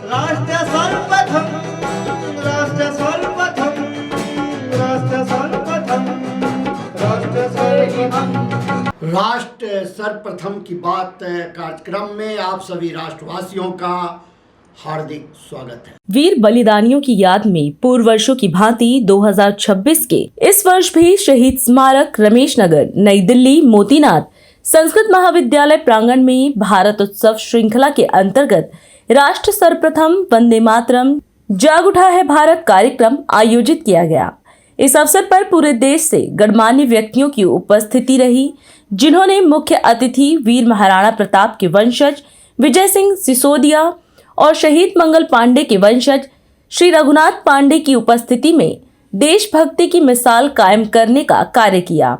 राष्ट्र सर्वप्रथम, राष्ट्र सर्वप्रथम, राष्ट्र सर्वप्रथम, राष्ट्र सर्वप्रथम। राष्ट्र सर्वप्रथम की बात कार्यक्रम में आप सभी राष्ट्रवासियों का हार्दिक स्वागत है। वीर बलिदानियों की याद में पूर्व वर्षों की भांति 2026 के इस वर्ष भी शहीद स्मारक रमेश नगर, नई दिल्ली, मोतीनाथ संस्कृत महाविद्यालय प्रांगण में भारत उत्सव श्रृंखला के अंतर्गत राष्ट्र सर्वप्रथम वंदे मातरम जाग उठा है भारत कार्यक्रम आयोजित किया गया। इस अवसर पर पूरे देश से गणमान्य व्यक्तियों की उपस्थिति रही, जिन्होंने मुख्य अतिथि वीर महाराणा प्रताप के वंशज विजय सिंह सिसोदिया और शहीद मंगल पांडे के वंशज श्री रघुनाथ पांडे की उपस्थिति में देशभक्ति की मिसाल कायम करने का कार्य किया।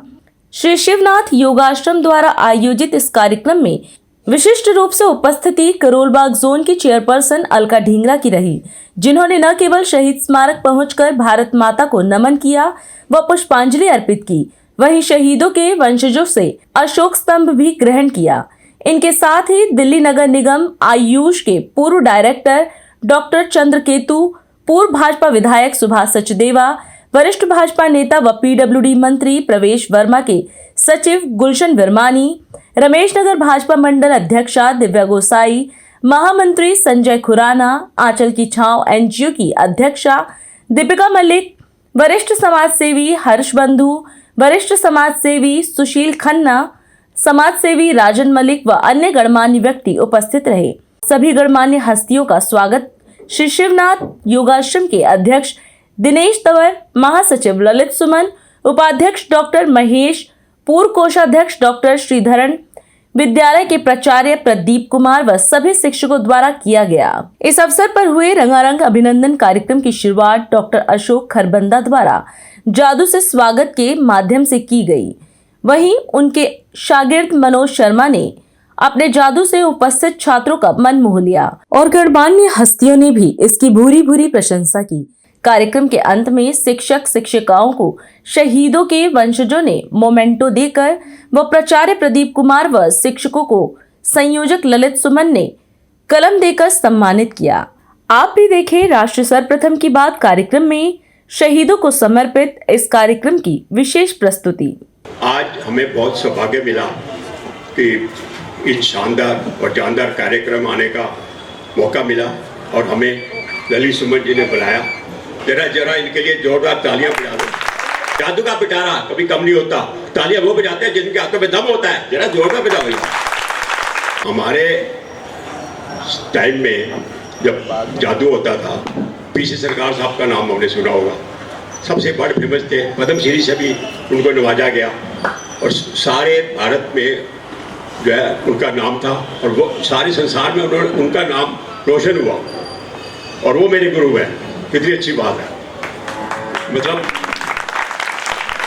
श्री शिवनाथ योगाश्रम द्वारा आयोजित इस कार्यक्रम में विशिष्ट रूप से उपस्थिति करोलबाग जोन की चेयरपर्सन अलका ढींगरा की रही, जिन्होंने न केवल शहीद स्मारक पहुंचकर भारत माता को नमन किया व पुष्पांजलि अर्पित की, वहीं शहीदों के वंशजों से अशोक स्तंभ भी ग्रहण किया। इनके साथ ही दिल्ली नगर निगम आयुष के पूर्व डायरेक्टर डॉक्टर चंद्रकेतु, पूर्व भाजपा विधायक सुभाष सचदेवा, वरिष्ठ भाजपा नेता व पीडब्ल्यूडी मंत्री प्रवेश वर्मा के सचिव गुलशन विरमानी, रमेश नगर भाजपा मंडल अध्यक्षा दिव्या गोसाई, महामंत्री संजय खुराना, आंचल की छांव एनजीओ की अध्यक्षा दीपिका मलिक, वरिष्ठ समाजसेवी हर्ष बंधु, वरिष्ठ समाजसेवी सुशील खन्ना, समाजसेवी राजन मलिक व अन्य गणमान्य व्यक्ति उपस्थित रहे। सभी गणमान्य हस्तियों का स्वागत श्री शिवनाथ योगाश्रम के अध्यक्ष दिनेश तंवर, महासचिव ललित सुमन, उपाध्यक्ष डॉक्टर महेश, पूर्व कोषाध्यक्ष डॉक्टर श्रीधरन, विद्यालय के प्राचार्य प्रदीप कुमार व सभी शिक्षकों द्वारा किया गया। इस अवसर पर हुए रंगारंग अभिनंदन कार्यक्रम की शुरुआत डॉक्टर अशोक खरबंदा द्वारा जादू से स्वागत के माध्यम से की गई। वहीं उनके शागिर्द मनोज शर्मा ने अपने जादू से उपस्थित छात्रों का मन मोह लिया और गणमान्य हस्तियों ने भी इसकी भूरी भूरी प्रशंसा की। कार्यक्रम के अंत में शिक्षक शिक्षिकाओं को शहीदों के वंशजों ने मोमेंटो देकर व प्राचार्य प्रदीप कुमार व शिक्षकों को संयोजक ललित सुमन ने कलम देकर सम्मानित किया। आप भी देखें राष्ट्र सर्वप्रथम की बात कार्यक्रम में शहीदों को समर्पित इस कार्यक्रम की विशेष प्रस्तुति। आज हमें बहुत सौभाग्य मिला कि इस शानदार और जानदार कार्यक्रम आने का मौका मिला और हमें ललित सुमन जी ने बुलाया। जरा इनके लिए जोरदार तालियां बजा दो। जादू का पिटारा कभी कम नहीं होता। तालियां वो बजाते हैं जिनके हाथों में दम होता है। जरा जोरदार बजाओ भैया। हमारे टाइम में जब जादू होता था, पीसी सरकार साहब का नाम हमने सुना होगा, सबसे बड़े फेमस थे। पद्मश्री से भी उनको नवाजा गया और सारे भारत में जो है उनका नाम था और वो सारे संसार में उनका नाम रोशन हुआ और वो मेरे गुरु हैं। कितनी अच्छी बात है। मतलब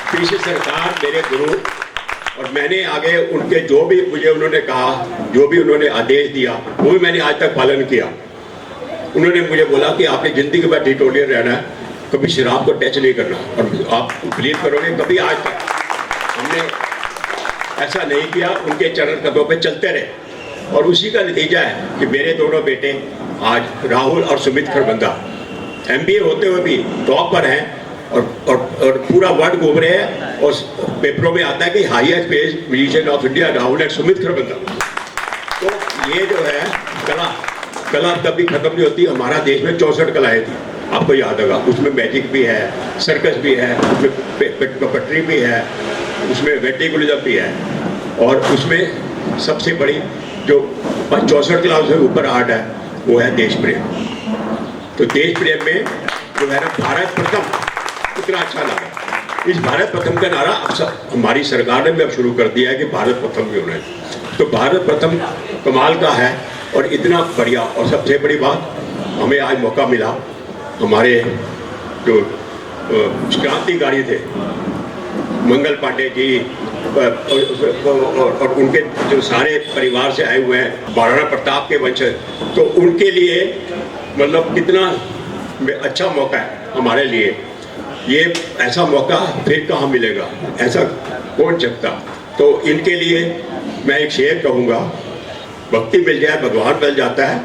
पीछे सरकार मेरे गुरु और मैंने आगे उनके जो भी मुझे उन्होंने कहा, जो भी उन्होंने आदेश दिया, वो भी मैंने आज तक पालन किया। उन्होंने मुझे बोला कि आपने जिंदगी भर डिटोरियल रहना है, कभी शराब को टच नहीं करना और आप बिलीव करोगे कभी आज तक हमने ऐसा नहीं किया। उनके चरण कदमों पे चलते रहे और उसी का नतीजा है कि मेरे दोनों बेटे आज राहुल और सुमित खरबंदा MBA होते हुए भी टॉप पर हैं और पूरा वर्ल्ड घूम रहे हैं और पेपरों में आता है कि highest paid musician of India Rahul and Sumit Kharbanda. तो ये जो है कला कभी खत्म नहीं होती। हमारा देश में 64 कलाएं थी, आपको याद होगा। उसमें मैजिक भी है, सर्कस भी है, उसमें पटरी भी है, उसमें वेंट्रिकुलरिज्म भी है और उसमें सबसे बड़ी जो 64 कलाओं से ऊपर आर्ट है वो है देश प्रेम। तो देश प्रेम में जो है ना भारत प्रथम, कितना अच्छा लगा। इस भारत प्रथम का नारा हमारी सरकार ने भी अब शुरू कर दिया है कि भारत प्रथम भी होना है। तो भारत प्रथम कमाल का है और इतना बढ़िया। और सबसे बड़ी बात, हमें आज मौका मिला, हमारे जो क्रांतिकारी थे मंगल पांडे जी और उनके जो सारे परिवार से आए हुए हैं महाराणा प्रताप के वंशज, तो उनके लिए मतलब कितना अच्छा मौका है हमारे लिए। ये ऐसा मौका फिर कहाँ मिलेगा, ऐसा कौन सकता। तो इनके लिए मैं एक शेर कहूँगा, भक्ति मिल जाए भगवान मिल जाता है,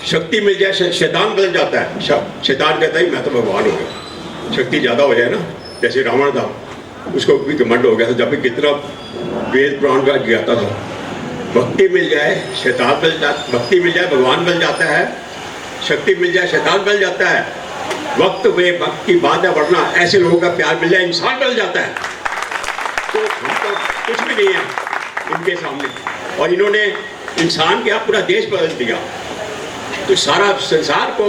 शक्ति मिल जाए शैतान बदल जाता है। शैतान कहता है मैं तो भगवान हो गया। शक्ति ज़्यादा हो जाए ना, जैसे रावण था, उसको भी घमंड हो गया था, जब भी कितना वेद पुराण का ज्ञाता था। भक्ति मिल जाए शैतान बदल जाता, भक्ति मिल जाए भगवान बन जाता है, शक्ति मिल जाए शैतान बन जाता है, वक्त में वक्त की बात है, वरना ऐसे लोगों का प्यार मिल जाए इंसान बन जाता है। तो हम तो कुछ भी नहीं है इनके सामने, और इन्होंने इंसान क्या पूरा देश बदल दिया। तो सारा संसार को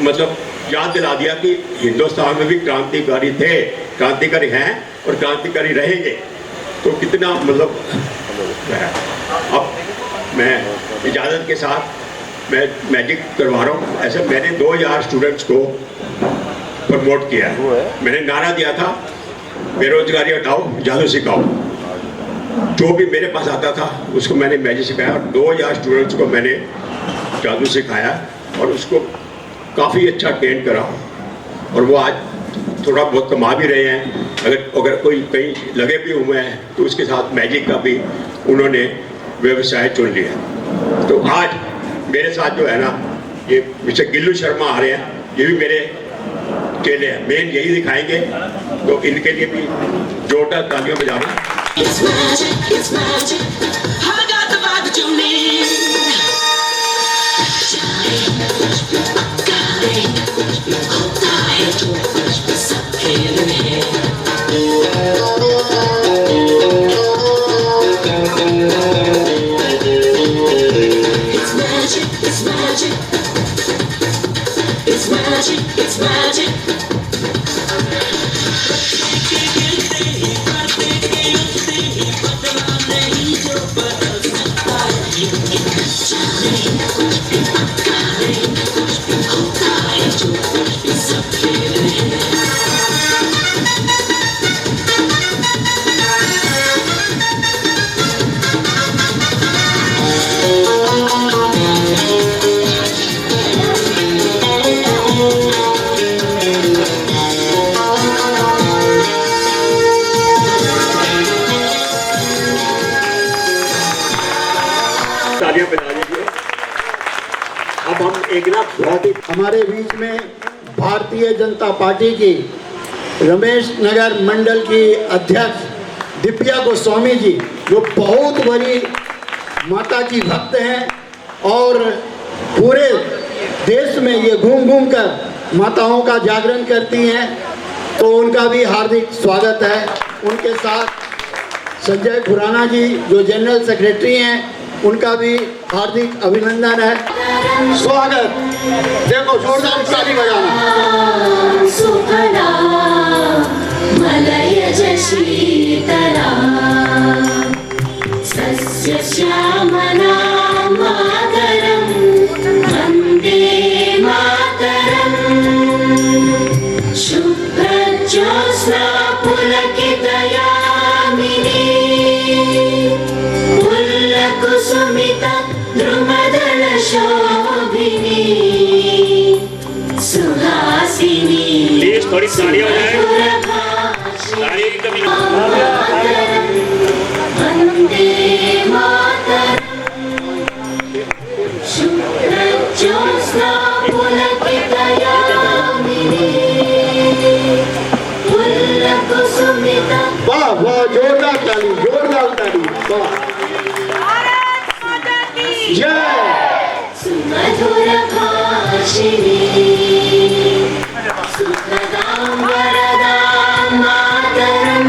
मतलब याद दिला दिया कि हिंदुस्तान में भी क्रांतिकारी थे, क्रांतिकारी हैं और क्रांतिकारी रहेंगे। तो कितना मतलब है। अब मैं इजाज़त के साथ मैं मैजिक करवा रहा हूँ। ऐसे मैंने 2000 स्टूडेंट्स को प्रमोट किया है। मैंने नारा दिया था बेरोजगारी हटाओ जादू सिखाओ। जो भी मेरे पास आता था उसको मैंने मैजिक सिखाया, और 2000 स्टूडेंट्स को मैंने जादू सिखाया और उसको काफ़ी अच्छा ट्रेन करा, और वो आज थोड़ा बहुत कमा भी रहे हैं। अगर कोई कहीं लगे भी हुए हैं तो उसके साथ मैजिक का भी उन्होंने व्यवसाय चुन लिया। तो आज मेरे साथ जो है ना, ये मिस्टर गिल्लू शर्मा आ रहे हैं, ये भी मेरे चेले हैं, मेन यही दिखाएंगे। तो इनके लिए भी जोरदार तालियां बजाना। It's magic, it's magic. I got the vibe that you need. होता है जो कुछ भी सब खेल है। It's magic, it's magic. It's magic, it's magic. तालियां बजा लीजिए। अब हम एक ना बहुत ही हमारे बीच में भारतीय जनता पार्टी की रमेश नगर मंडल की अध्यक्ष दिव्या गोस्वामी जी, जो बहुत बड़ी माता की भक्त हैं और पूरे देश में ये घूम घूम कर माताओं का जागरण करती हैं, तो उनका भी हार्दिक स्वागत है। उनके साथ संजय खुराना जी जो जनरल सेक्रेटरी हैं, उनका भी हार्दिक अभिनंदन है, स्वागत। देखो जोरदार ताली बजाना। सुफला मलयज शीतला सस्य श्यामला मातरं वन्दे मातरं। शुभ्रज्योत्स्ना पुलकितयामिनी पुल्लकुसुमिता द्रुमदल शोभिनी सुहासिनी। प्लीज थोड़ी तालियां हो जाए, तालियों की कमी वन्दे मातरं। शुभ्रज्योत्स्ना पुलकितयामिनी पुल्लकुसुमिता। वाह वाह, जोरदार ताली, जोरदार ताली, वाह। जय सुमधुर भाषिणी सुखदां वरदां मातरं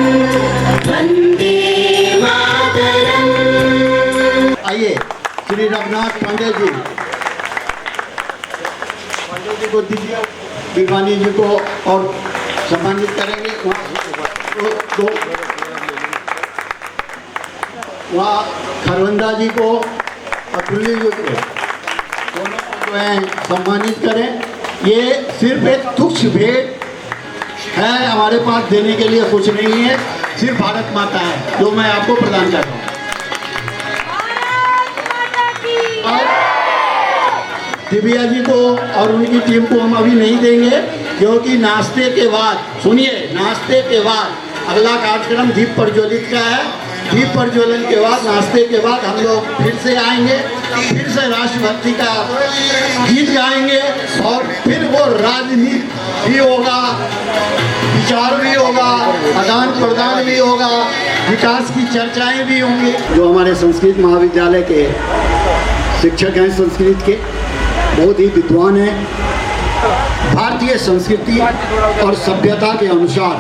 वन्दे मातरं। आइए श्री रघुनाथ पांडे जी, को दीजिए, दीवानी जी को और सम्मानित करेंगे। वहाँ खरवंदा जी को और टुल्ली जी को, दोनों को जो है सम्मानित करें। ये सिर्फ एक तुच्छ भेंट है, हमारे पास देने के लिए कुछ नहीं है, सिर्फ भारत माता है जो मैं आपको प्रदान कर रहा हूँ। दिव्या जी को और उनकी टीम को हम अभी नहीं देंगे, क्योंकि नाश्ते के बाद, सुनिए, नाश्ते के बाद अगला कार्यक्रम दीप प्रज्वलित का है, दीप प्रज्वलन के बाद, नाश्ते के बाद हम लोग फिर से आएंगे, फिर से राष्ट्रभक्ति का गीत गाएंगे और फिर वो राजनीति भी होगा, विचार भी होगा, आदान प्रदान भी होगा, विकास की चर्चाएं भी होंगी। जो हमारे संस्कृत महाविद्यालय के शिक्षक हैं, संस्कृत के बहुत ही विद्वान हैं, भारतीय संस्कृति और सभ्यता के अनुसार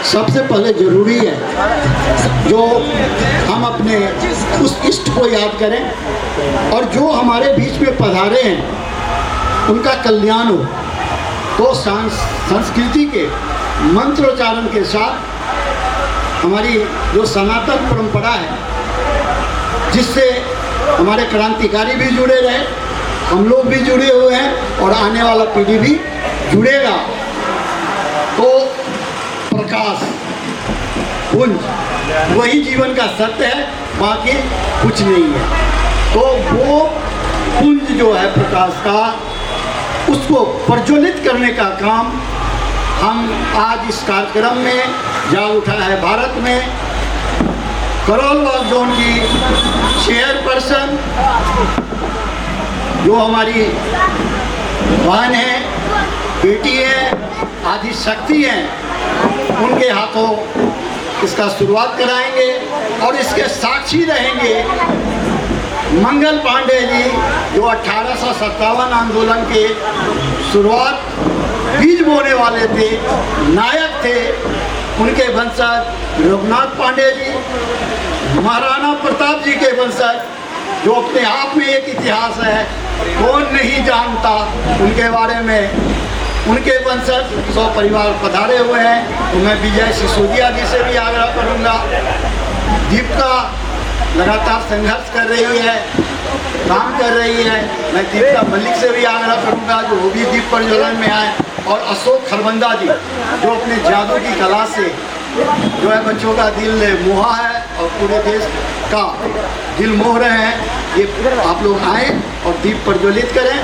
सबसे पहले जरूरी है जो हम अपने उस इष्ट को याद करें और जो हमारे बीच में पधारे हैं उनका कल्याण हो। तो संस्कृति के मंत्रोच्चारण के साथ हमारी जो सनातन परंपरा है, जिससे हमारे क्रांतिकारी भी जुड़े रहे, हम लोग भी जुड़े हुए हैं और आने वाला पीढ़ी भी जुड़ेगा। तो प्रकाश पुंज वही जीवन का सत्य है, बाकी कुछ नहीं है। तो वो पुंज जो है प्रकाश का, उसको प्रज्वलित करने का काम हम आज इस कार्यक्रम में जाग उठा है। भारत में करोलबाग जोन की चेयरपर्सन जो हमारी बहन है, बेटी है, आदि शक्ति हैं, उनके हाथों इसका शुरुआत कराएंगे और इसके साक्षी रहेंगे मंगल पांडे जी, जो 1857 आंदोलन के शुरुआत बीज बोने वाले थे, नायक थे। उनके वंशज रघुनाथ पांडे जी, महाराणा प्रताप जी के वंशज, जो अपने आप में एक इतिहास है, कौन नहीं जानता उनके बारे में। उनके वंशज 100 परिवार पधारे हुए हैं। तो मैं विजय सिसोदिया जी से भी आग्रह करूंगा, दीपिका लगातार संघर्ष कर रही है, काम कर रही है। मैं दीपिका मलिक से भी आग्रह करूंगा जो वो भी दीप प्रज्वलन में आए, और अशोक खरबंदा जी जो अपने जादू की कला से जो है बच्चों का दिल मोहा है और पूरे देश का दिल मोह रहे हैं। ये आप लोग आए और दीप प्रज्वलित करें।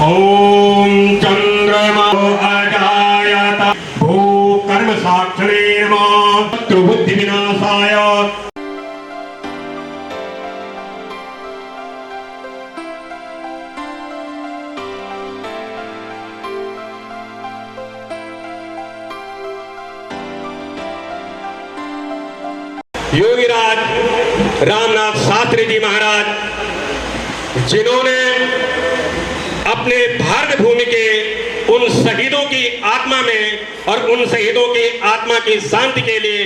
ओम चंद्रमा अजायत भू कर्म साक्षिणेर्मा त्रिबुद्धि विनाशाय। योगीराज रामनाथ शास्त्री जी महाराज, जिन्होंने अपने भारत भूमि के उन शहीदों की आत्मा में और उन शहीदों की आत्मा की शांति के लिए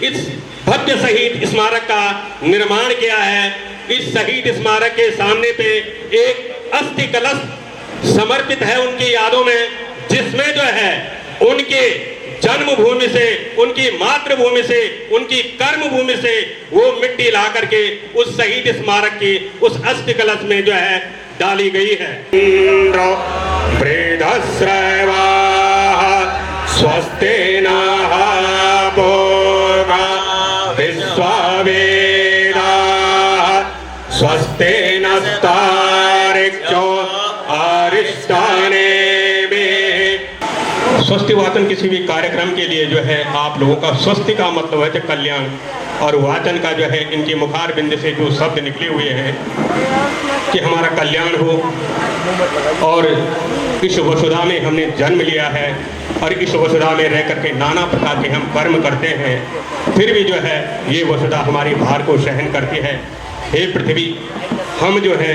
इस भव्य शहीद स्मारक का निर्माण किया है। इस शहीद स्मारक के सामने पे एक अस्थि कलश समर्पित है उनकी यादों में, जिसमें जो है उनके जन्मभूमि से, उनकी मातृभूमि से, उनकी कर्म भूमि से वो मिट्टी ला करके उस शहीद स्मारक की उस अस्थि कलश में जो है डाली गई है। इंद्र वृद्धश्रवा स्वस्ति नः पूर्वा विश्ववेदा स्वस्ति नस्तारिक्षो अरिष्टाने। स्वस्ति वाचन किसी भी कार्यक्रम के लिए जो है आप लोगों का स्वस्ति का मतलब है कल्याण, और वाचन का जो है इनकी मुखार बिंद से जो शब्द निकले हुए हैं कि हमारा कल्याण हो। और इस वसुधा में हमने जन्म लिया है और इस वसुधा में रह करके नाना प्रकार के हम कर्म करते हैं, फिर भी जो है ये वसुधा हमारी भार को सहन करती है। हे पृथ्वी, हम जो है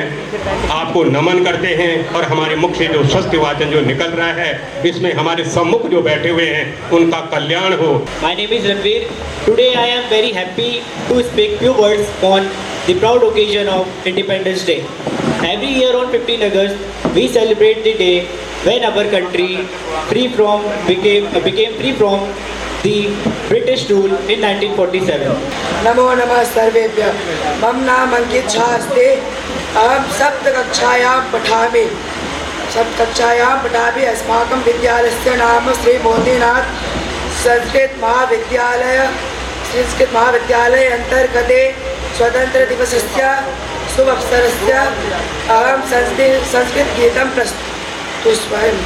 आपको नमन करते हैं और हमारे मुख से जो स्वस्ति वाचन जो निकल रहा है, इसमें हमारे सम्मुख जो बैठे हुए हैं उनका कल्याण हो। My name is Ranveer. Today I am very happy to speak few words on the proud occasion of Independence Day. Every year on 15 August we celebrate the day when our country became free from the British rule in 1947. नमो नमः सर्वेभ्यः। मम नाम अंकित झा अस्ति। अहं सप्तकक्षायां पठामि। अस्माकं विद्यालयस्य नाम श्री मोदीनाथ संस्कृत महाविद्यालय अंतर्गते स्वतंत्र दिवसस्य शुभ अवसरस्य अहं संस्कृत गीतं प्रस्तुष्यामि।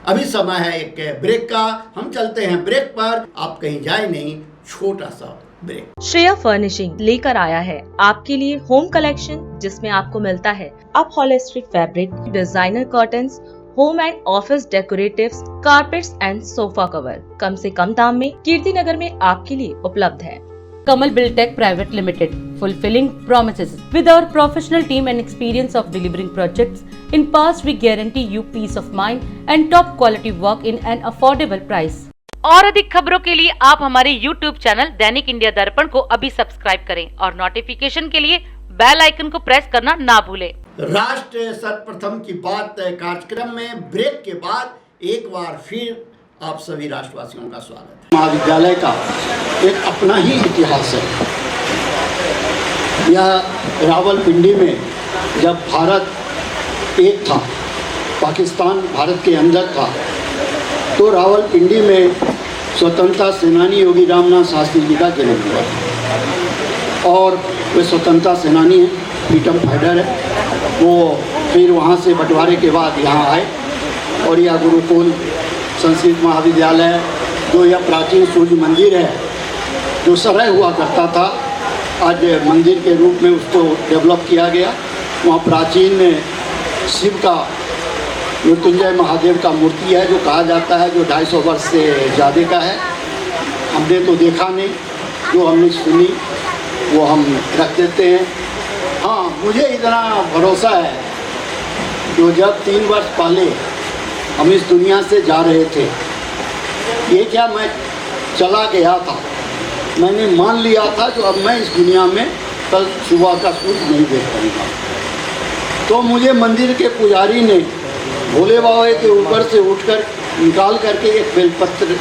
अभी समय है एक ब्रेक का, हम चलते हैं ब्रेक पर। आप कहीं जाए नहीं, छोटा सा ब्रेक। श्रेया फर्निशिंग लेकर आया है आपके लिए होम कलेक्शन, जिसमें आपको मिलता है upholstery fabric, designer curtains, home and office decoratives, carpets and sofa cover कम से कम दाम में कीर्ति नगर में आपके लिए उपलब्ध है। Kamal Buildtech Private Limited, fulfilling promises. With our professional team and experience of delivering projects in past, we guarantee you peace of mind and top quality work in an affordable price. और अधिक खबरों के लिए आप हमारे YouTube channel दैनिक India दर्पण को अभी सब्सक्राइब करें और नोटिफिकेशन के लिए बेल आइकन को प्रेस करना ना भूलें। राष्ट्र सर्वप्रथम की बात कार्यक्रम में ब्रेक के बाद एक बार फिर आप सभी राष्ट्रवासियों का स्वागत है। महाविद्यालय का एक अपना ही इतिहास है। यह रावलपिंडी में जब भारत एक था, पाकिस्तान भारत के अंदर था, तो रावलपिंडी में स्वतंत्रता सेनानी योगी रामनाथ शास्त्री जी का जन्म हुआ और वे स्वतंत्रता सेनानी हैं, फ्रीडम फाइटर है। वो फिर वहाँ से बंटवारे के बाद यहाँ आए और यह गुरुकुल संस्कृत महाविद्यालय, जो यह प्राचीन सूर्य मंदिर है जो सराय हुआ करता था, आज मंदिर के रूप में उसको डेवलप किया गया। वहाँ प्राचीन शिव का, मृत्युंजय महादेव का मूर्ति है जो कहा जाता है जो 250 वर्ष से ज़्यादा का है। हमने तो देखा नहीं, जो हमने सुनी वो हम रख देते हैं। हाँ, मुझे इतना भरोसा है जो जब 3 वर्ष पहले हम इस दुनिया से जा रहे थे, ये क्या मैं चला गया था, मैंने मान लिया था जो अब मैं इस दुनिया में कल सुबह का सूरज नहीं देख पाऊंगा, तो मुझे मंदिर के पुजारी ने भोले बाबा के ऊपर से उठकर निकाल करके एक बेलपत्र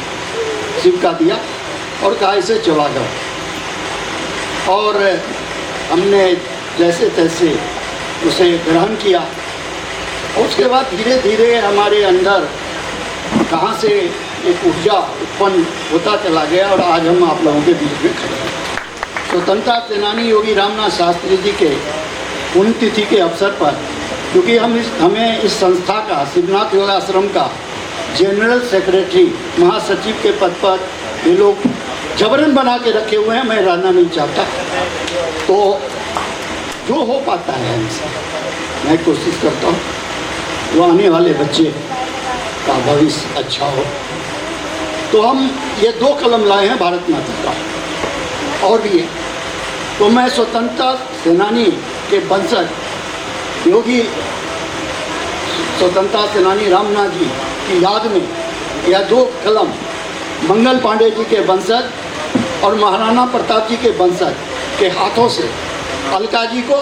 शिव का दिया और कहा इसे चला जाओ। और हमने जैसे तैसे उसे ग्रहण किया। उसके बाद धीरे धीरे हमारे अंदर कहाँ से एक ऊर्जा उत्पन्न होता चला गया और आज हम आप लोगों के बीच में खड़े हैं। स्वतंत्रता सेनानी योगी रामनाथ शास्त्री जी के पुण्यतिथि के अवसर पर, क्योंकि हमें इस संस्था का, शिवनाथ योगाश्रम का जनरल सेक्रेटरी, महासचिव के पद पर ये लोग जबरन बना के रखे हुए हैं, मैं रहना नहीं चाहता। तो जो हो पाता है हमसे मैं कोशिश करता हूँ वो आने वाले बच्चे का भविष्य अच्छा हो। तो हम ये 2 कलम लाए हैं भारत माता का और भी है। तो मैं स्वतंत्रता सेनानी के वंशज योगी स्वतंत्रता सेनानी रामनाथ जी की याद में यह 2 कलम मंगल पांडे जी के वंशज और महाराणा प्रताप जी के वंशज के हाथों से अलका जी को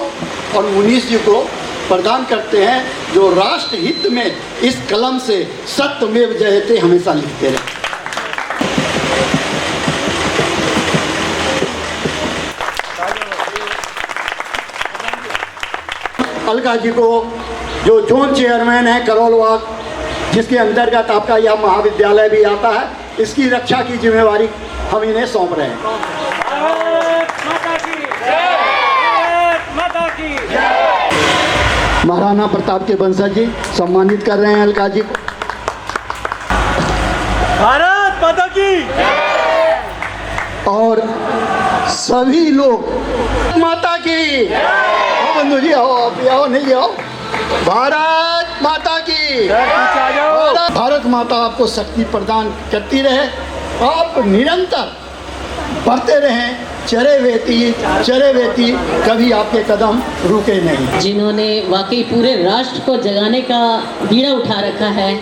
और मुनीष जी को प्रदान करते हैं, जो राष्ट्र हित में इस कलम से सत्यमेव जयते हमेशा लिखते रहे। अलका जी को जो जोन चेयरमैन है करोलबाग, जिसके अंतर्गत आपका यह महाविद्यालय भी आता है, इसकी रक्षा की जिम्मेवारी हम इन्हें सौंप रहे हैं। महाराणा प्रताप के वंशज जी सम्मानित कर रहे हैं अलका जी को। भारत माता की। और सभी लोग माता की। आओ बंधु जी, आओ, आप आओ, नहीं आओ। भारत माता की। भारत माता आपको शक्ति प्रदान करती रहे, आप निरंतर बढ़ते रहें, चरे वेती, कभी आपके कदम रुके नहीं। जिन्होंने वाकई पूरे राष्ट्र को जगाने का बीड़ा उठा रखा है,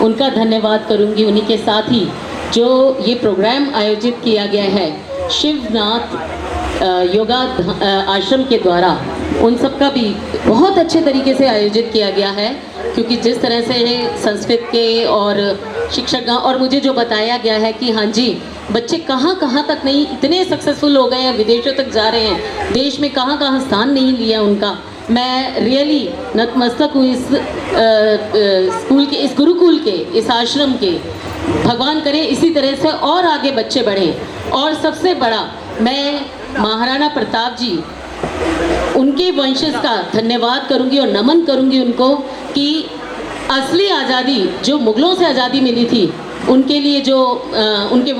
उनका धन्यवाद करूंगी। उन्हीं के साथ ही जो ये प्रोग्राम आयोजित किया गया है शिवनाथ योगा आश्रम के द्वारा, उन सब का भी बहुत अच्छे तरीके से आयोजित किया गया है, क्योंकि जिस तरह से संस्कृत के और शिक्षक और मुझे जो बताया गया है कि हाँ जी, बच्चे कहाँ तक नहीं इतने सक्सेसफुल हो गए हैं, विदेशों तक जा रहे हैं, देश में कहाँ स्स्थान नहीं लिया उनका। मैं रियली नतमस्तक हूँ इस स्कूल के, इस गुरुकुल के, इस आश्रम के। भगवान करे इसी तरह से और आगे बच्चे बढ़ें। और सबसे बड़ा मैं महाराणा प्रताप जी, उनके वंशज का धन्यवाद करूंगी और नमन करूंगी उनको कि असली आज़ादी जो मुगलों से आज़ादी मिली थी उनके लिए जो उनके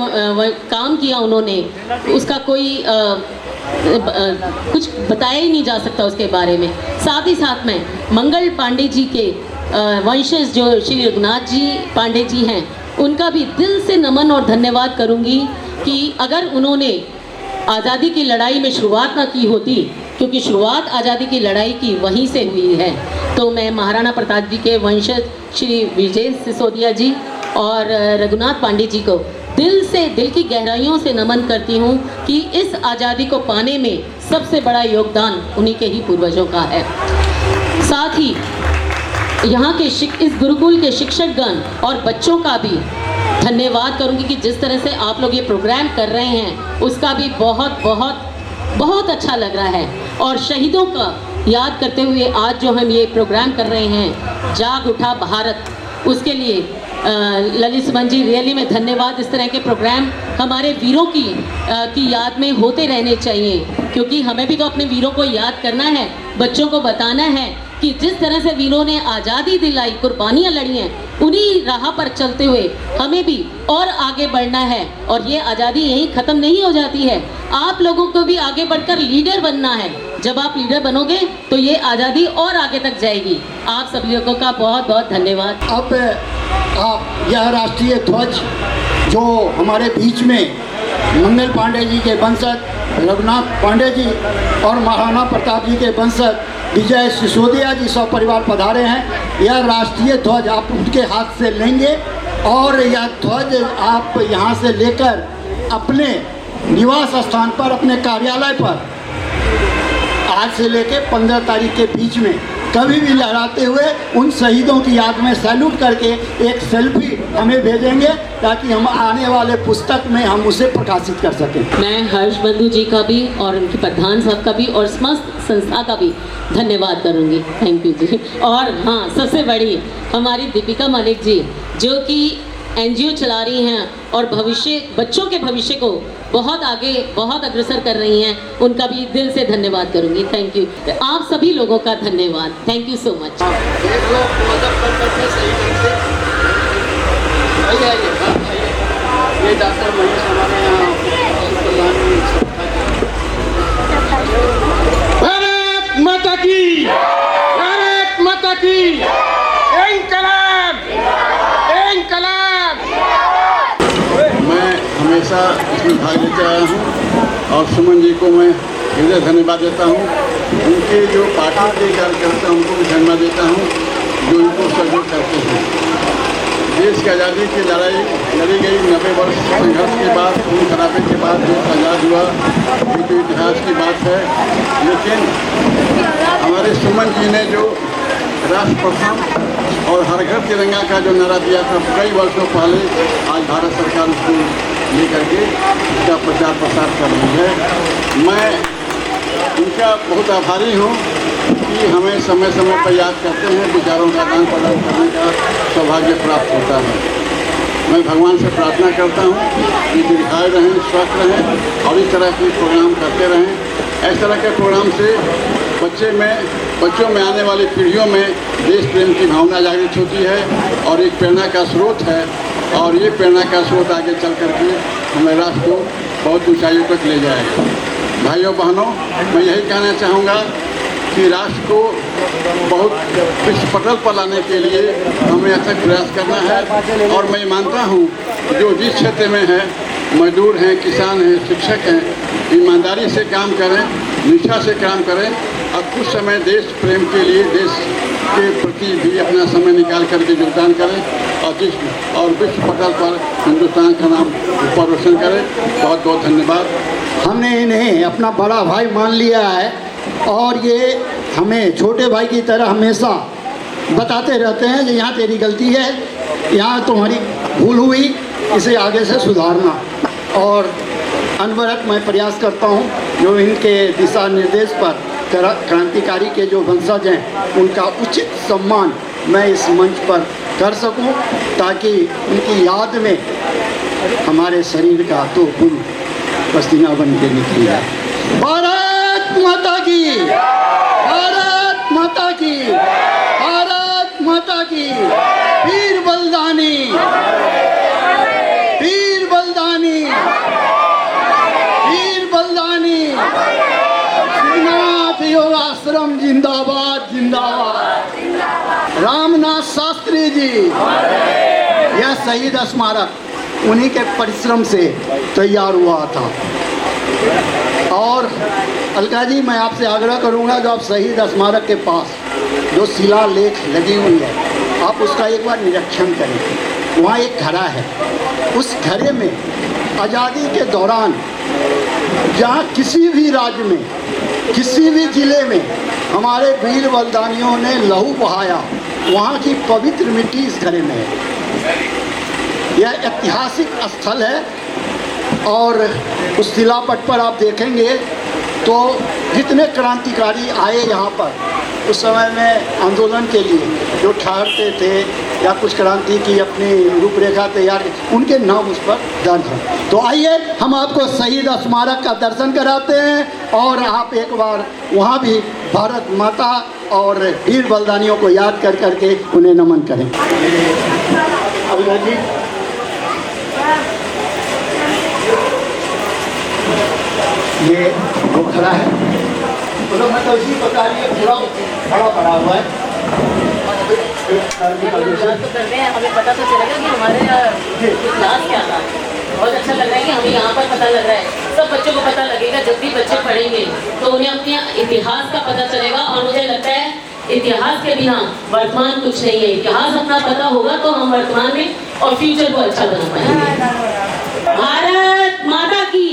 काम किया उन्होंने, उसका कोई कुछ बताया ही नहीं जा सकता उसके बारे में। साथ ही साथ में मंगल पांडे जी के वंशज जो श्री रघुनाथ जी पांडे जी हैं, उनका भी दिल से नमन और धन्यवाद करूंगी कि अगर उन्होंने आज़ादी की लड़ाई में शुरुआत ना की होती, क्योंकि शुरुआत आज़ादी की लड़ाई की वहीं से हुई है, तो मैं महाराणा प्रताप जी के वंशज श्री विजय सिसोदिया जी और रघुनाथ पांडे जी को दिल से, दिल की गहराइयों से नमन करती हूँ कि इस आज़ादी को पाने में सबसे बड़ा योगदान उन्हीं के ही पूर्वजों का है। साथ ही यहाँ के इस गुरुकुल के शिक्षकगण और बच्चों का भी धन्यवाद करूँगी कि जिस तरह से आप लोग ये प्रोग्राम कर रहे हैं, उसका भी बहुत बहुत बहुत अच्छा लग रहा है। और शहीदों का याद करते हुए आज जो हम ये प्रोग्राम कर रहे हैं, जाग उठा भारत, उसके लिए ललित सुमन जी रियली में धन्यवाद। इस तरह के प्रोग्राम हमारे वीरों की याद में होते रहने चाहिए, क्योंकि हमें भी तो अपने वीरों को याद करना है, बच्चों को बताना है कि जिस तरह से वीरों ने आज़ादी दिलाई, कुर्बानियाँ लड़ी हैं, उन्हीं राह पर चलते हुए हमें भी और आगे बढ़ना है। और ये आज़ादी यहीं ख़त्म नहीं हो जाती है, आप लोगों को भी आगे बढ़कर लीडर बनना है। जब आप लीडर बनोगे तो ये आज़ादी और आगे तक जाएगी। आप सभी लोगों का बहुत बहुत धन्यवाद। अब आप यह राष्ट्रीय ध्वज जो हमारे बीच में मंगल पांडे जी के वंशज रघुनाथ पांडे जी और महाराणा प्रताप जी के वंशज विजय सिसोदिया जी सब परिवार पधारे हैं, यह राष्ट्रीय ध्वज आप उनके हाथ से लेंगे और यह ध्वज आप यहाँ से लेकर अपने निवास स्थान पर, अपने कार्यालय पर आज से लेकर 15 तारीख के बीच में कभी भी लहराते हुए उन शहीदों की याद में सैल्यूट करके एक सेल्फी हमें भेजेंगे, ताकि हम आने वाले पुस्तक में हम उसे प्रकाशित कर सकें। मैं हर्ष बंधु जी का भी और उनके प्रधान साहब का भी और समस्त संस्था का भी धन्यवाद करूंगी। थैंक यू जी। और हाँ, सबसे बड़ी हमारी दीपिका मलिक जी जो कि एनजीओ चला रही हैं और बच्चों के भविष्य को बहुत आगे, बहुत अग्रसर कर रही हैं, उनका भी दिल से धन्यवाद करूंगी। Thank you. आप सभी लोगों का धन्यवाद। Thank you so much. ये डॉक्टर महेश हमारे यहाँ भारत माता की, भारत माता की, इंकलाब, इंकलाब। मैं हमेशा इसमें भाग लेते आया हूँ और सुमन जी को मैं हृदय धन्यवाद देता हूँ। उनके जो पार्टी के कार्यकर्ता उनको भी धन्यवाद देता हूँ जो इनको सहयोग करते हैं। देश की आज़ादी की लड़ाई लड़ी गई 90 वर्ष संघर्ष के बाद, खून खराबे के बाद जो आज़ाद हुआ, ये तो इतिहास की बात है। लेकिन हमारे सुमन जी ने जो राष्ट्र प्रथम और हर घर तिरंगा का जो नारा दिया था कई वर्षों पहले, आज भारत सरकार उसको लेकर के उसका प्रचार प्रसार कर रही है। मैं उनका बहुत आभारी हूँ कि हमें समय समय पर याद करते हैं, विचारों का आदान प्रदान करने का सौभाग्य प्राप्त होता है। मैं भगवान से प्रार्थना करता हूँ कि दीर्घायु रहें, स्वस्थ रहें और इस तरह के प्रोग्राम करते रहें। इस तरह के प्रोग्राम से बच्चों में आने वाली पीढ़ियों में देश प्रेम की भावना जागृत होती है और एक प्रेरणा का स्रोत है। और ये प्रेरणा का स्रोत आगे चल करके हमें राष्ट्र को बहुत ऊंचाइयों तक ले जाएगा। भाइयों बहनों, मैं यही कहना चाहूँगा कि राष्ट्र को बहुत विश्व पटल पर लाने के लिए हमें अथक प्रयास करना है। और मैं मानता हूँ जो जिस क्षेत्र में है, मजदूर हैं, किसान हैं, शिक्षक हैं, ईमानदारी से काम करें, निष्ठा से काम करें और कुछ समय देश प्रेम के लिए, देश के प्रति भी अपना समय निकाल करके योगदान करें और विश्व पटल पर हिंदुस्तान का नाम ऊपर रोशन करें। बहुत बहुत धन्यवाद। हमने इन्हें अपना बड़ा भाई मान लिया है और ये हमें छोटे भाई की तरह हमेशा बताते रहते हैं कि यहाँ तेरी गलती है, यहाँ तुम्हारी भूल हुई, इसे आगे से सुधारना। और अनवरत मैं प्रयास करता हूँ जो इनके दिशा निर्देश पर क्रांतिकारी के जो वंशज हैं उनका उचित सम्मान मैं इस मंच पर कर सकूं, ताकि उनकी याद में हमारे शरीर का तो खून पसीना बन के निकल जाए। भारत माता की, भारत माता की, भारत माता की, वीर बलिदानी। जिंदाबाद जिंदाबाद। रामनाथ शास्त्री जी, यह शहीद स्मारक उन्हीं के परिश्रम से तैयार हुआ था। और अलका जी, मैं आपसे आग्रह करूंगा, जो आप शहीद स्मारक के पास जो शिलालेख लगी हुई है, आप उसका एक बार निरीक्षण करें। वहाँ एक घड़ा है, उस घड़े में आज़ादी के दौरान जहाँ किसी भी राज्य में, किसी भी जिले में हमारे वीर बलिदानियों ने लहू बहाया, वहाँ की पवित्र मिट्टी इस घड़े में है। यह ऐतिहासिक स्थल है। और उस शिलापट पर आप देखेंगे तो जितने क्रांतिकारी आए यहाँ पर उस समय में आंदोलन के लिए, जो ठहरते थे या कुछ क्रांति की अपनी रूपरेखा तैयार की, उनके नाम उस पर दर्ज हैं। तो आइए हम आपको शहीद स्मारक का दर्शन कराते हैं और आप एक बार वहाँ भी भारत माता और वीर बलिदानियों को याद कर करके उन्हें नमन करें। ये वो खड़ा है, मतलब इसी प्रकार ये पूरा खड़ा पड़ा हुआ है। तो कर रहे हैं, हमें पता तो चलेगा कि हमारे इतिहास क्या था। बहुत अच्छा लग रहा है कि हमें यहाँ पर पता लग रहा है। सब बच्चों को पता लगेगा, जब भी बच्चे पढ़ेंगे तो उन्हें अपने इतिहास का पता चलेगा। और मुझे लगता है इतिहास के बिना वर्तमान कुछ नहीं है। इतिहास अपना पता होगा तो हम वर्तमान में और फ्यूचर को अच्छा बना पाएंगे। भारत माता की।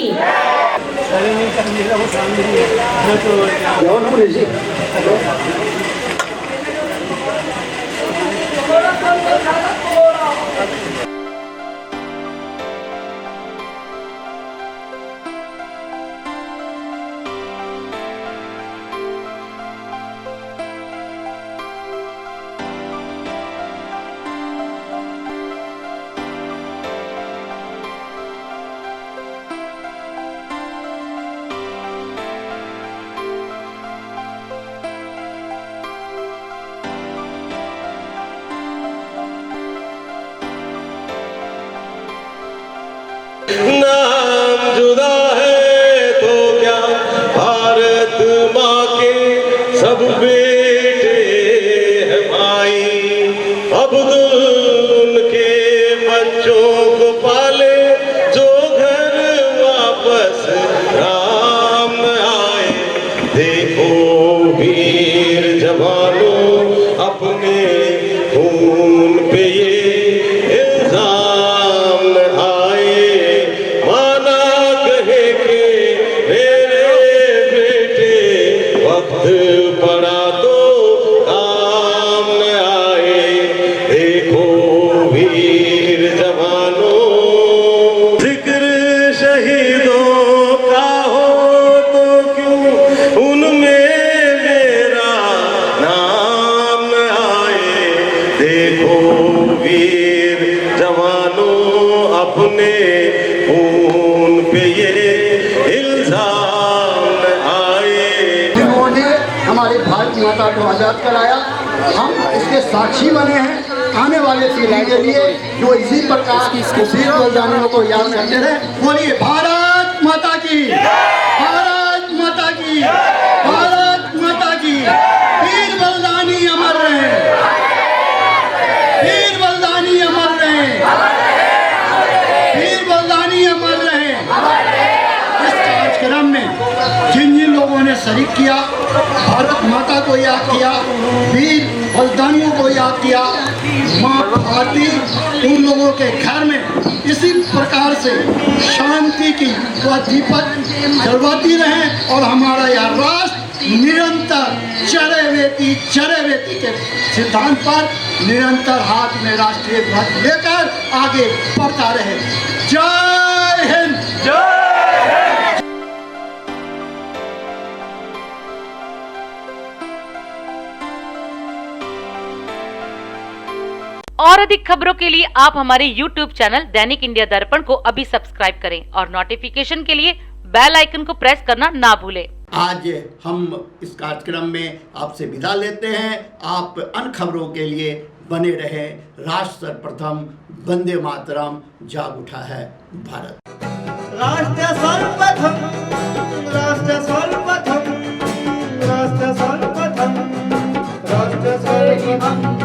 नाम जुदा है तो क्या, भारत माँ के सब बेटे हैं भाई। अब्दुल के बच्चों को पाले, जो घर वापस राम आए। देखो वीर जवानों, अपने खून पे ये पड़ा तो काम न आए। देखो वीर जवानों, जिक्र शहीदों का हो तो क्यों उनमें मेरा नाम न आए। देखो वीर जवानों, अपने खून पे ये इल्जाम न आए। हमारे भारत माता को आज़ाद कराया, हम इसके साक्षी बने हैं। आने वाले पीढ़ी के लिए जो इसी प्रकार वीर बलिदानियों को याद करते रहे। बोलिए भारत माता की, भारत माता की, भारत माता की। वीर बलिदानी अमर रहे, वीर बलिदानी अमर रहे, वीर बलिदानी अमर रहे। इस कार्यक्रम में जिन जिन लोगों ने शरीक किया, भारत माता को याद किया, वीर बलिदानियों को याद किया, माँ भारती उन लोगों के घर में इसी प्रकार से शांति की वह दीपक जलवाती रहे और हमारा यह राष्ट्र निरंतर चरैवेती के सिद्धांत पर निरंतर हाथ में राष्ट्रीय ध्वज लेकर आगे बढ़ता रहे। जय हिंद, जय। और अधिक खबरों के लिए आप हमारे YouTube चैनल दैनिक इंडिया दर्पण को अभी सब्सक्राइब करें और नोटिफिकेशन के लिए बेल आइकन को प्रेस करना ना भूलें। आज हम इस कार्यक्रम में आपसे विदा लेते हैं। आप अन्य खबरों के लिए बने रहे। राष्ट्र सर्वप्रथम, वंदे मातरम, जाग उठा है भारत। राष्ट्र सर्वप्रथम, राष्ट्र सर्वप्रथम, राष्ट्र सर्वप्रथम। शिवम्